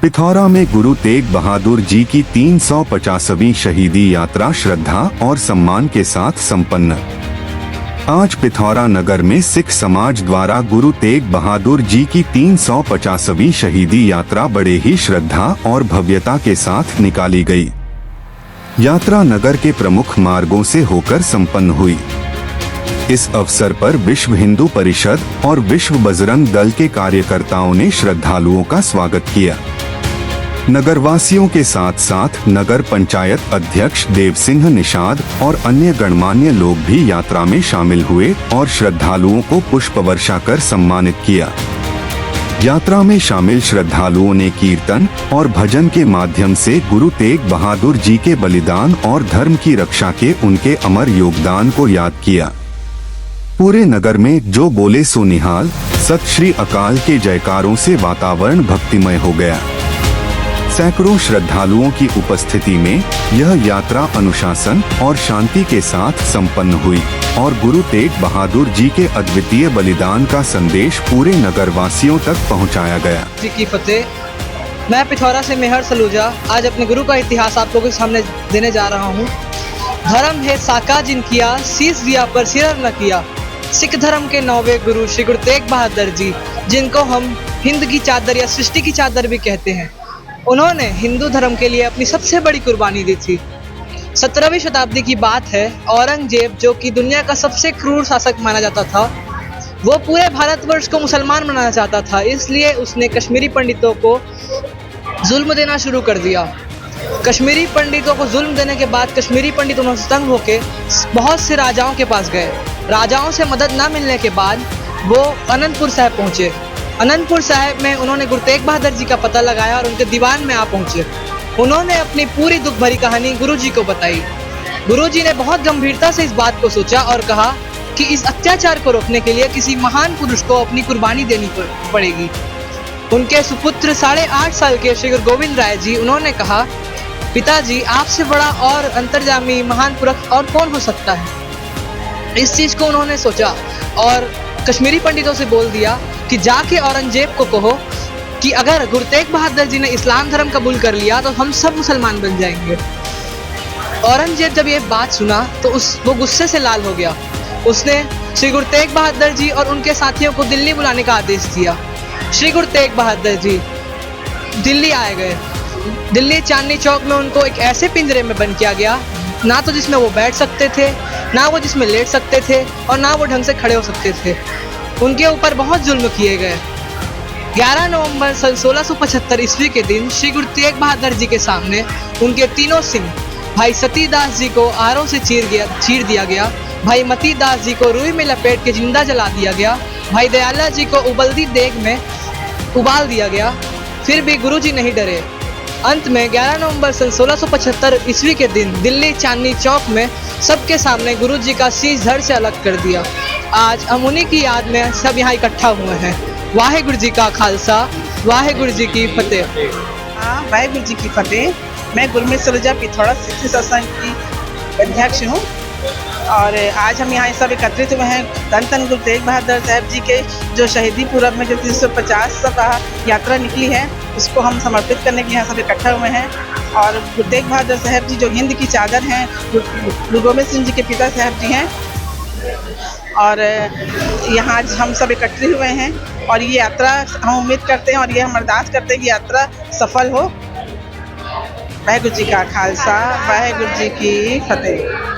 पिथौरा में गुरु तेग बहादुर जी की 350वीं शहीदी यात्रा श्रद्धा और सम्मान के साथ संपन्न। आज पिथौरा नगर में सिख समाज द्वारा गुरु तेग बहादुर जी की 350वीं शहीदी यात्रा बड़े ही श्रद्धा और भव्यता के साथ निकाली गई। यात्रा नगर के प्रमुख मार्गों से होकर संपन्न हुई। इस अवसर पर विश्व हिंदू परिषद और विश्व बजरंग दल के कार्यकर्ताओं ने श्रद्धालुओं का स्वागत किया। नगरवासियों के साथ साथ नगर पंचायत अध्यक्ष देव सिंह निषाद और अन्य गणमान्य लोग भी यात्रा में शामिल हुए और श्रद्धालुओं को पुष्प वर्षा कर सम्मानित किया। यात्रा में शामिल श्रद्धालुओं ने कीर्तन और भजन के माध्यम से गुरु तेग बहादुर जी के बलिदान और धर्म की रक्षा के उनके अमर योगदान को याद किया। पूरे नगर में जो बोले सो निहाल, सत श्री अकाल के जयकारों से वातावरण भक्तिमय हो गया। सैकड़ों श्रद्धालुओं की उपस्थिति में यह यात्रा अनुशासन और शांति के साथ संपन्न हुई और गुरु तेग बहादुर जी के अद्वितीय बलिदान का संदेश पूरे नगरवासियों तक पहुंचाया गया। जी की फतेह। मैं पिथौरा से मेहर सलूजा आज अपने गुरु का इतिहास आप लोगों के सामने देने जा रहा हूँ। धर्म है साका जिन किया, शीश दिया पर सिर न किया। सिख धर्म के 9वें गुरु श्री गुरु तेग बहादुर जी, जिनको हम हिंद की चादर या सृष्टि की चादर भी कहते हैं, उन्होंने हिंदू धर्म के लिए अपनी सबसे बड़ी कुर्बानी दी थी। 17वीं शताब्दी की बात है। औरंगजेब, जो कि दुनिया का सबसे क्रूर शासक माना जाता था, वो पूरे भारतवर्ष को मुसलमान बनाना चाहता था। इसलिए उसने कश्मीरी पंडितों को जुल्म देना शुरू कर दिया। कश्मीरी पंडितों को जुल्म देने के बाद कश्मीरी पंडित उन्होंने तंग होकर बहुत से राजाओं के पास गए। राजाओं से मदद न मिलने के बाद वो अनंतपुर साहिब पहुंचे। अनंतपुर साहिब में उन्होंने गुरु तेग बहादुर जी का पता लगाया और उनके दीवान में आ पहुंचे। उन्होंने अपनी पूरी दुख भरी कहानी गुरुजी को बताई। गुरुजी ने बहुत गंभीरता से इस बात को सोचा और कहा कि इस अत्याचार को रोकने के लिए किसी महान पुरुष को अपनी कुर्बानी देनी पड़ेगी। उनके सुपुत्र 8.5 साल के श्री गुरु गोविंद राय जी, उन्होंने कहा, पिताजी, आपसे बड़ा और अंतर्जामी महान पुरुष और कौन हो सकता है। इस चीज को उन्होंने सोचा और कश्मीरी पंडितों से बोल दिया कि जाके औरंगजेब को कहो कि अगर गुरु तेग बहादुर जी ने इस्लाम धर्म कबूल कर लिया तो हम सब मुसलमान बन जाएंगे। औरंगजेब जब ये बात सुना तो वो गुस्से से लाल हो गया। उसने श्री गुरु तेग बहादुर जी और उनके साथियों को दिल्ली बुलाने का आदेश दिया। श्री गुरु तेग बहादुर जी दिल्ली आए गए। दिल्ली चांदनी चौक में उनको एक ऐसे पिंजरे में बंद किया गया, ना तो जिसमें वो बैठ सकते थे, ना वो जिसमें लेट सकते थे और ना वो ढंग से खड़े हो सकते थे। उनके ऊपर बहुत जुल्म किए गए। 11 नवंबर सन 1675 ईस्वी के दिन श्री गुरु तेग बहादुर जी के सामने उनके तीनों सिंह, भाई सतीदास जी को आरों से चीर दिया गया, भाई मतीदास जी को रुई में लपेट के जिंदा जला दिया गया, भाई दयाला जी को उबलती देग में उबाल दिया गया। फिर भी गुरुजी नहीं डरे। अंत में 11 नवंबर सन 1675 ईस्वी के दिन दिल्ली चांदनी चौक में सबके सामने गुरुजी का शीश धड़ से अलग कर दिया। आज हम उन्हीं की याद में सब यहाँ इकट्ठा हुए हैं। वाहेगुरु जी का खालसा, वाहेगुरु जी की फतेह। वाहेगुरु जी की फतेह। मैं गुरमीत सलूजा पिथौरा सिख सत्संग की अध्यक्ष हूँ और आज हम यहाँ सब एकत्रित हुए हैं धन गुरु तेग बहादुर साहब जी के जो शहीदी पूरब में जो 350 का यात्रा निकली है, उसको हम समर्पित करने के यहाँ सब इकट्ठा हुए हैं। और गुरु तेग बहादुर साहब जी जो हिंद की चादर हैं, गुरु गोविंद सिंह जी के पिता साहब जी हैं, और यहाँ आज हम सब एकत्रित हुए हैं और ये यात्रा हम उम्मीद करते हैं और ये हम अरदास करते हैं कि यात्रा सफल हो। वाहेगुरु जी का खालसा, वाहेगुरु जी की फतेह।